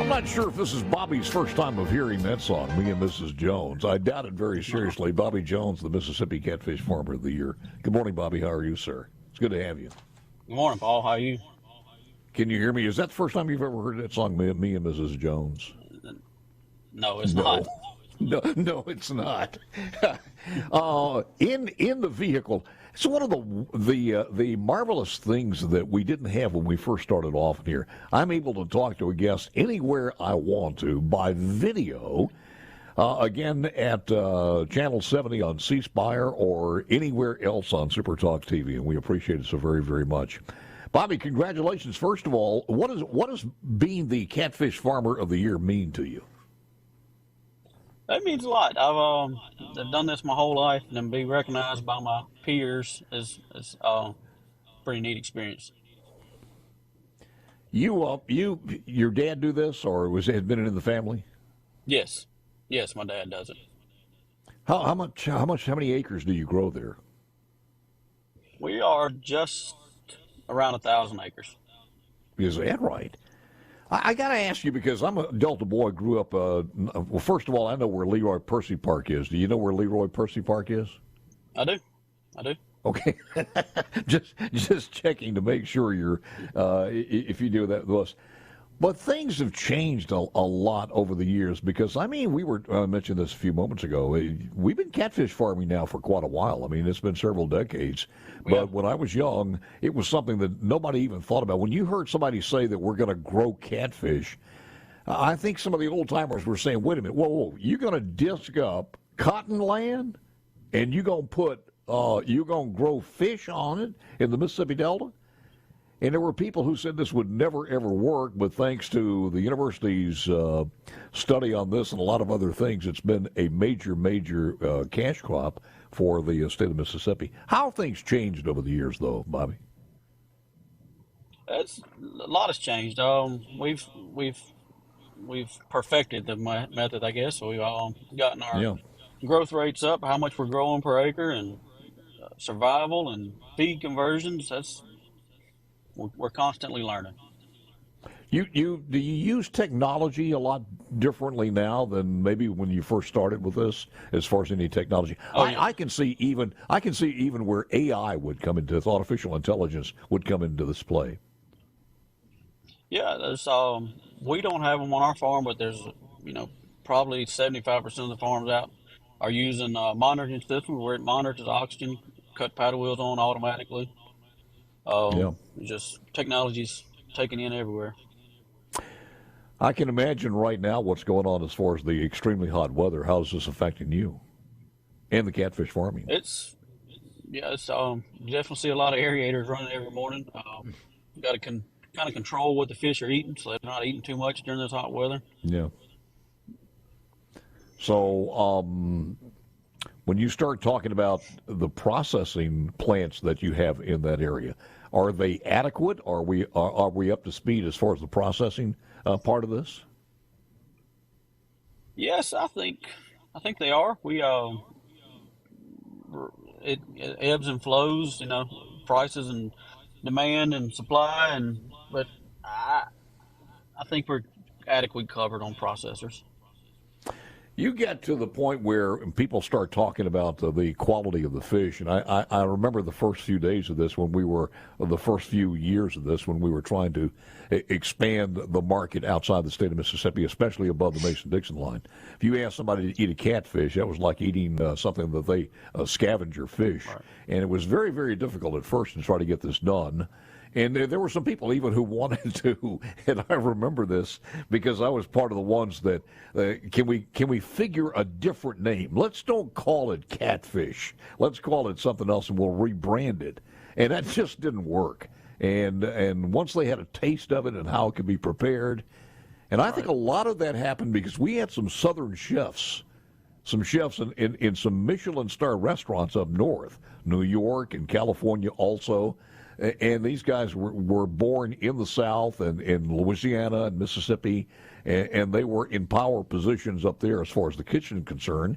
not sure if this is Bobby's first time of hearing that song, Me and Mrs. Jones. I doubt it very seriously. Bobby Jones, the Mississippi Catfish Farmer of the Year. Good morning, Bobby. How are you, sir? It's good to have you. Good morning, Paul. How are you? Can you hear me? Is that the first time you've ever heard that song, Me and Mrs. Jones? No, it's not. No, it's not. In the vehicle, it's one of the marvelous things that we didn't have when we first started off here. I'm able to talk to a guest anywhere I want to by video. Again, at Channel 70 on C Spire or anywhere else on SuperTalk TV, and we appreciate it so very, very much. Bobby, congratulations. First of all, what does being the Catfish Farmer of the Year mean to you? That means a lot. I've done this my whole life, and to be recognized by my peers is a pretty neat experience. Your dad do this, or had been in the family? Yes, my dad does it. How many acres do you grow there? We are just around 1,000 acres. Is that right? I got to ask you, because I'm a Delta boy, grew up, well, first of all, I know where Leroy Percy Park is. Do you know where Leroy Percy Park is? I do. Okay. just checking to make sure you're, if you do that with us. But things have changed a lot over the years, because, we were, I mentioned this a few moments ago, we've been catfish farming now for quite a while. It's been several decades. But when I was young, it was something that nobody even thought about. When you heard somebody say that we're going to grow catfish, I think some of the old-timers were saying, wait a minute, whoa, you're going to disc up cotton land, and you're going to grow fish on it in the Mississippi Delta? And there were people who said this would never, ever work, but thanks to the university's study on this and a lot of other things, it's been a major, major cash crop for the state of Mississippi. How have things changed over the years, though, Bobby? A lot has changed. We've perfected the method, I guess. We've gotten our growth rates up, how much we're growing per acre, and survival and feed conversions. We're constantly learning. Do you use technology a lot differently now than maybe when you first started with this, as far as any technology? I can see even where AI would come into this, artificial intelligence would come into this play. Yeah, there's we don't have them on our farm, but there's probably 75% of the farms out are using monitoring systems where it monitors oxygen, cut paddle wheels on automatically. Just technology's taken in everywhere. I can imagine right now what's going on as far as the extremely hot weather. How is this affecting you and the catfish farming? You definitely see a lot of aerators running every morning. You got to kind of control what the fish are eating, so they're not eating too much during this hot weather. Yeah. So, when you start talking about the processing plants that you have in that area, are they adequate? Are we up to speed as far as the processing part of this? Yes, I think they are. We it ebbs and flows, prices and demand and supply, but I think we're adequately covered on processors. You get to the point where people start talking about the quality of the fish, and I remember the first few days of this the first few years of this, when we were trying to expand the market outside the state of Mississippi, especially above the Mason-Dixon line. If you asked somebody to eat a catfish, that was like eating something that they scavenger fish, right. And it was very, very difficult at first to try to get this done. And there were some people even who wanted to, and I remember this because I was part of the ones that, can we figure a different name? Let's don't call it catfish. Let's call it something else, and we'll rebrand it. And that just didn't work. And once they had a taste of it and how it could be prepared, and I think a lot of that happened because we had some southern chefs, in some Michelin star restaurants up north, New York and California also. And these guys were born in the South and in Louisiana and Mississippi, and they were in power positions up there as far as the kitchen is concerned,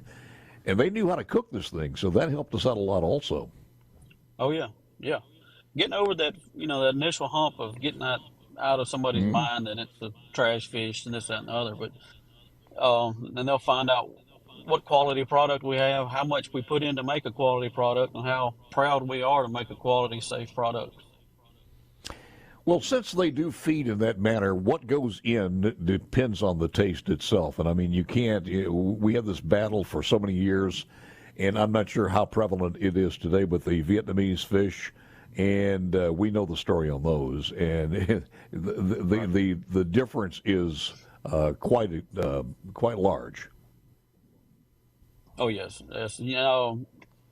and they knew how to cook this thing, so that helped us out a lot also. Oh, yeah. Getting over that, that initial hump of getting that out of somebody's mind that it's a trash fish and this, that, and the other. But then they'll find out what quality product we have, how much we put in to make a quality product, and how proud we are to make a quality, safe product. Well, since they do feed in that manner, what goes in depends on the taste itself. And I mean, you can't, we had this battle for so many years, and I'm not sure how prevalent it is today, but the Vietnamese fish, and we know the story on those. And the difference is quite large. Oh, yes. Yes. You know,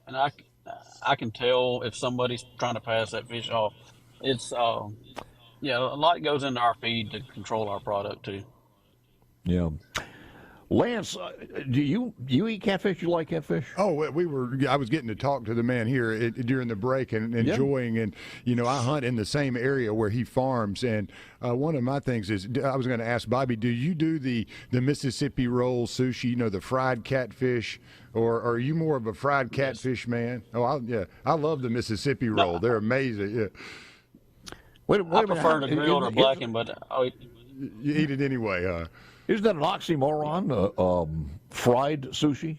and I can tell if somebody's trying to pass that fish off. It's yeah, a lot goes into our feed to control our product too. Yeah. Lance, do you eat catfish? You like catfish? Oh, I was getting to talk to the man here during the break and enjoying, and I hunt in the same area where he farms, and one of my things is I was going to ask Bobby, do you do the Mississippi roll sushi, the fried catfish, or are you more of a fried catfish man? Oh, I love the Mississippi roll. They're amazing. Yeah. Wait a I minute. prefer the grilled or blackened, but You eat it anyway, huh? Isn't that an oxymoron? Fried sushi?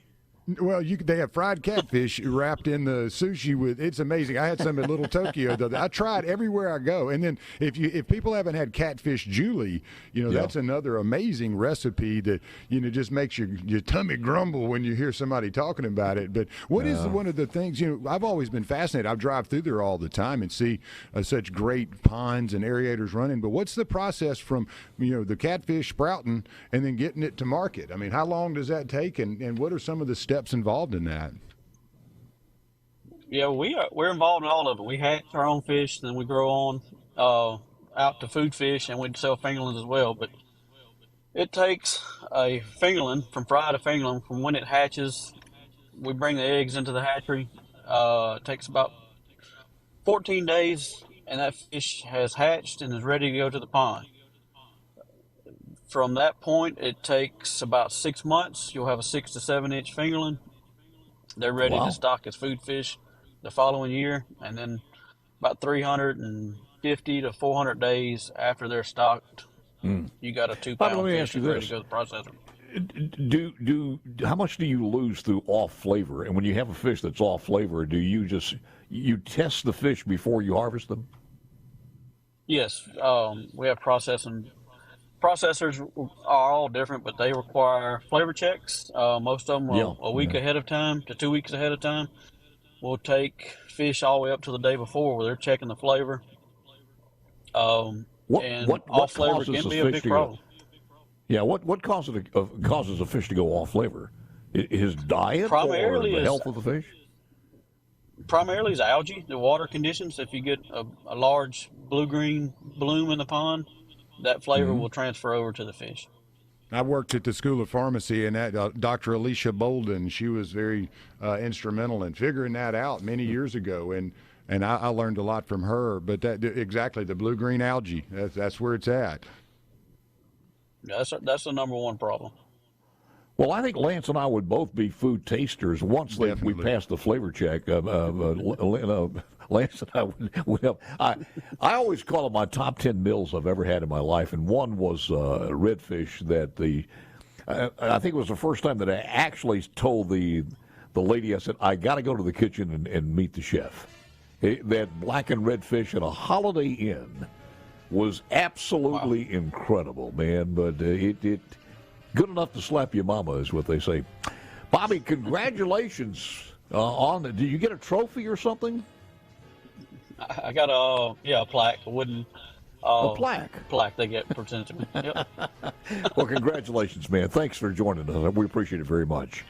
Well, they have fried catfish wrapped in the sushi it's amazing. I had some at Little Tokyo. I tried everywhere I go. And then if people haven't had catfish Julie, that's another amazing recipe that, just makes your tummy grumble when you hear somebody talking about it. But what is one of the things, I've always been fascinated. I drive through there all the time and see such great ponds and aerators running. But what's the process from, the catfish sprouting and then getting it to market? I mean, how long does that take, and what are some of the steps involved in that? yeah, we're involved in all of it. We hatch our own fish, then we grow on out to food fish, and we sell fingerlings as well. But it takes a fingerling from fry to fingerling from when it hatches. We bring the eggs into the hatchery. It takes about 14 days, and that fish has hatched and is ready to go to the pond. From that point, it takes about 6 months. You'll have a 6 to 7 inch fingerling. They're ready to stock as food fish the following year, and then about 350 to 400 days after they're stocked, you got a 2-pound fish ready to go to the processor. How much do you lose through off flavor? And when you have a fish that's off flavor, do you test the fish before you harvest them? Yes, we have processors are all different, but they require flavor checks. Most of them are a week ahead of time to 2 weeks ahead of time. We'll take fish all the way up to the day before where they're checking the flavor. What off flavor can be a big problem. Yeah, what causes a fish to go off flavor? His diet primarily or the health of the fish? Primarily is algae, the water conditions. If you get a large blue-green bloom in the pond, that flavor will transfer over to the fish. I worked at the School of Pharmacy, and that Dr. Alicia Bolden, she was very instrumental in figuring that out many years ago, and I learned a lot from her. But exactly, the blue-green algae, that's where it's at. Yeah, that's the number one problem. Well, I think Lance and I would both be food tasters once we passed the flavor check. Lance and I would have. I always call it my top 10 meals I've ever had in my life, and one was redfish. I think it was the first time that I actually told the lady, I said, I got to go to the kitchen and meet the chef. That blackened redfish at a Holiday Inn was absolutely incredible, man. But it good enough to slap your mama, is what they say. Bobby, congratulations on it. Did you get a trophy or something? I got a plaque, a wooden a plaque they get presented to me. Yep. Well, congratulations, man. Thanks for joining us. We appreciate it very much.